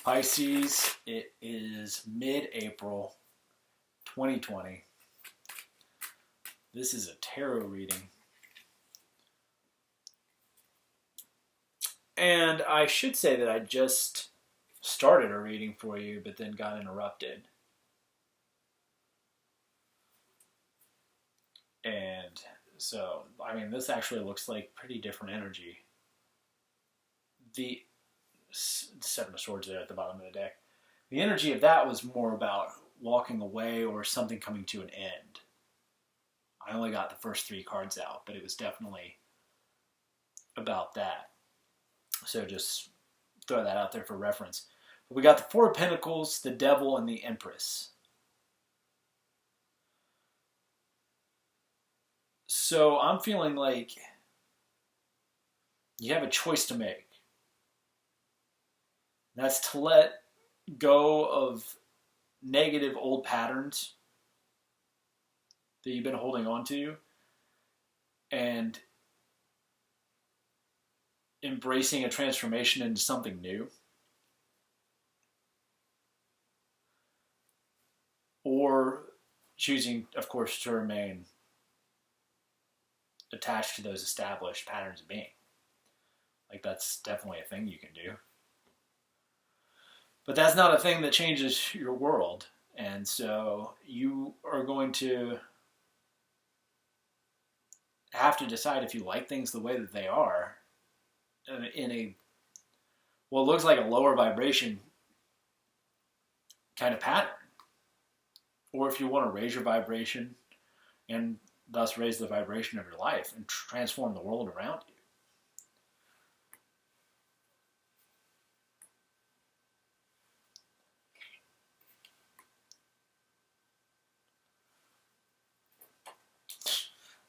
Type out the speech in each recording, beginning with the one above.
Pisces, it is mid-April 2020. This is a tarot reading. And I should say that I just started a reading for you, but then got interrupted. And so, this actually looks like pretty different energy. The Seven of Swords there at the bottom of the deck. The energy of that was more about walking away or something coming to an end. I only got the first three cards out, but it was definitely about that. So just throw that out there for reference. But we got the Four of Pentacles, the Devil, and the Empress. So I'm feeling like you have a choice to make. That's to let go of negative old patterns that you've been holding on to and embracing a transformation into something new. Or choosing, of course, to remain attached to those established patterns of being. Like, that's definitely a thing you can do. But that's not a thing that changes your world. And so you are going to have to decide if you like things the way that they are in a, what looks like a lower vibration kind of pattern. Or if you want to raise your vibration and thus raise the vibration of your life and transform the world around you.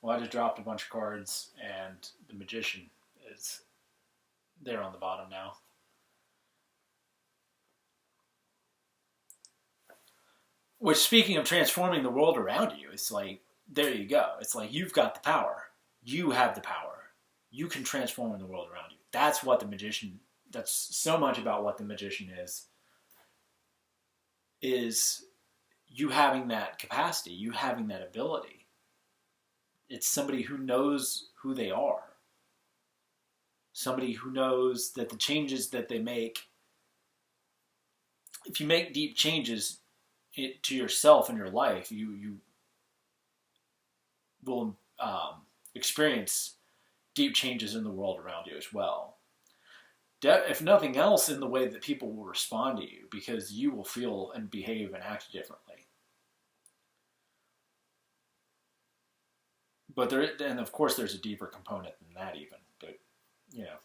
Well, I just dropped a bunch of cards, and the Magician is there on the bottom now. Which, speaking of transforming the world around you, it's like, there you go. It's like, you've got the power. You have the power. You can transform the world around you. That's what the Magician, that's so much about what the Magician is you having that capacity, you having that ability. It's somebody who knows who they are. Somebody who knows that the changes that they make, if you make deep changes to yourself and your life, you will experience deep changes in the world around you as well. If nothing else, in the way that people will respond to you, because you will feel and behave and act differently. But and of course there's a deeper component than that even, but you know.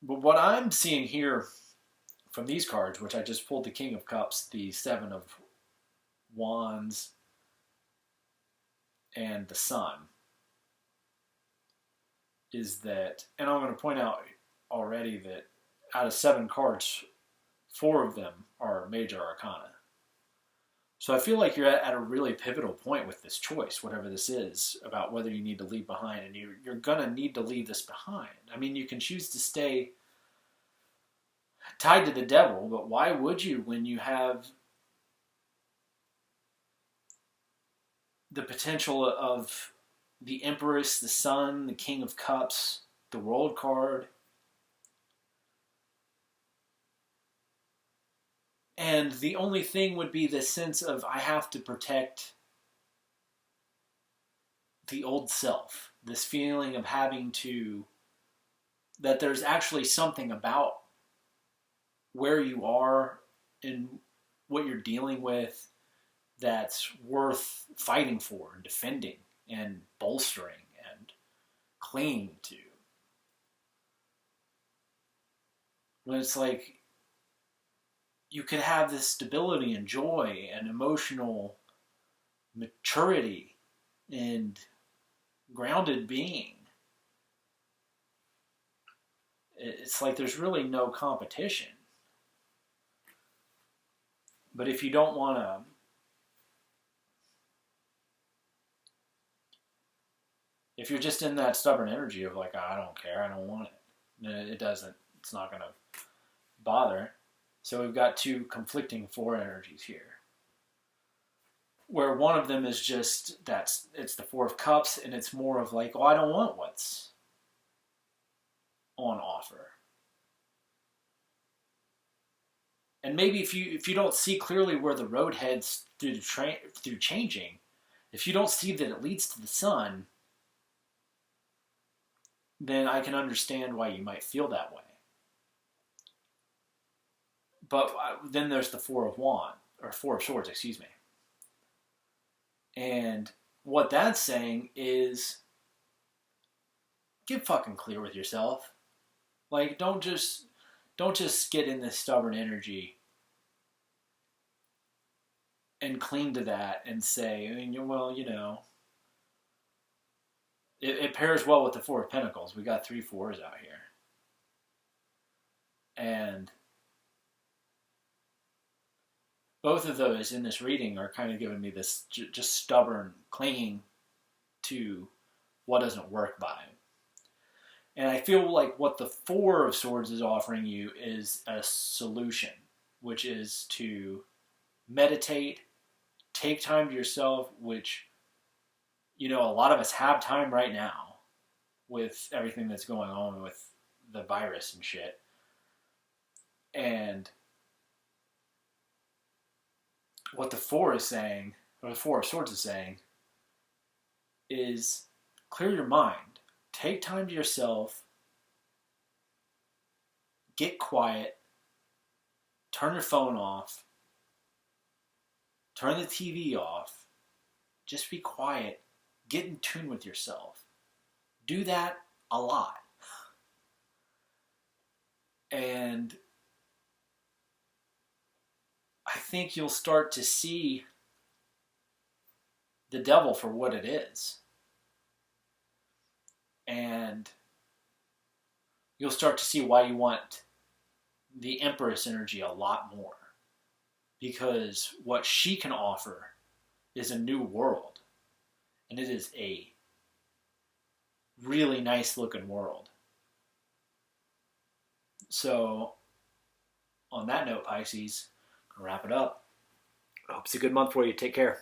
But what I'm seeing here from these cards, which I just pulled the King of Cups, the Seven of Wands, and the Sun, is that, and I'm going to point out already that out of 7 cards, 4 of them are major arcana. So I feel like you're at a really pivotal point with this choice, whatever this is, about whether you need to leave behind, and you're going to need to leave this behind. I mean, you can choose to stay tied to the devil, but why would you when you have the potential of the Empress, the Sun, the King of Cups, the World card? And the only thing would be this sense of, I have to protect the old self. This feeling of having to, that there's actually something about where you are and what you're dealing with that's worth fighting for and defending and bolstering and clinging to. When it's like, you could have this stability and joy and emotional maturity and grounded being. It's like there's really no competition. But if you don't want to, if you're just in that stubborn energy of like, oh, I don't care, I don't want it, It doesn't. It's not going to bother. So we've got two conflicting four energies here, where one of them is just it's the Four of Cups, and it's more of like, oh, I don't want what's on offer. And maybe if you don't see clearly where the road heads through changing, if you don't see that it leads to the sun, then I can understand why you might feel that way. But then there's the Four of Swords, excuse me. And what that's saying is, get fucking clear with yourself. Like, don't just get in this stubborn energy and cling to that and say, well, it pairs well with the Four of Pentacles. We got 3 fours out here. And both of those in this reading are kind of giving me this just stubborn clinging to what doesn't work vibe. And I feel like what the Four of Swords is offering you is a solution, which is to meditate, take time to yourself, which, a lot of us have time right now with everything that's going on with the virus and shit. And what the Four is saying, or the Four of Swords is saying, is clear your mind. Take time to yourself. Get quiet. Turn your phone off. Turn the TV off. Just be quiet. Get in tune with yourself. Do that a lot. And I think you'll start to see the devil for what it is. And you'll start to see why you want the Empress energy a lot more. Because what she can offer is a new world. And it is a really nice looking world. So, on that note, Pisces, I'll wrap it up. I hope it's a good month for you. Take care.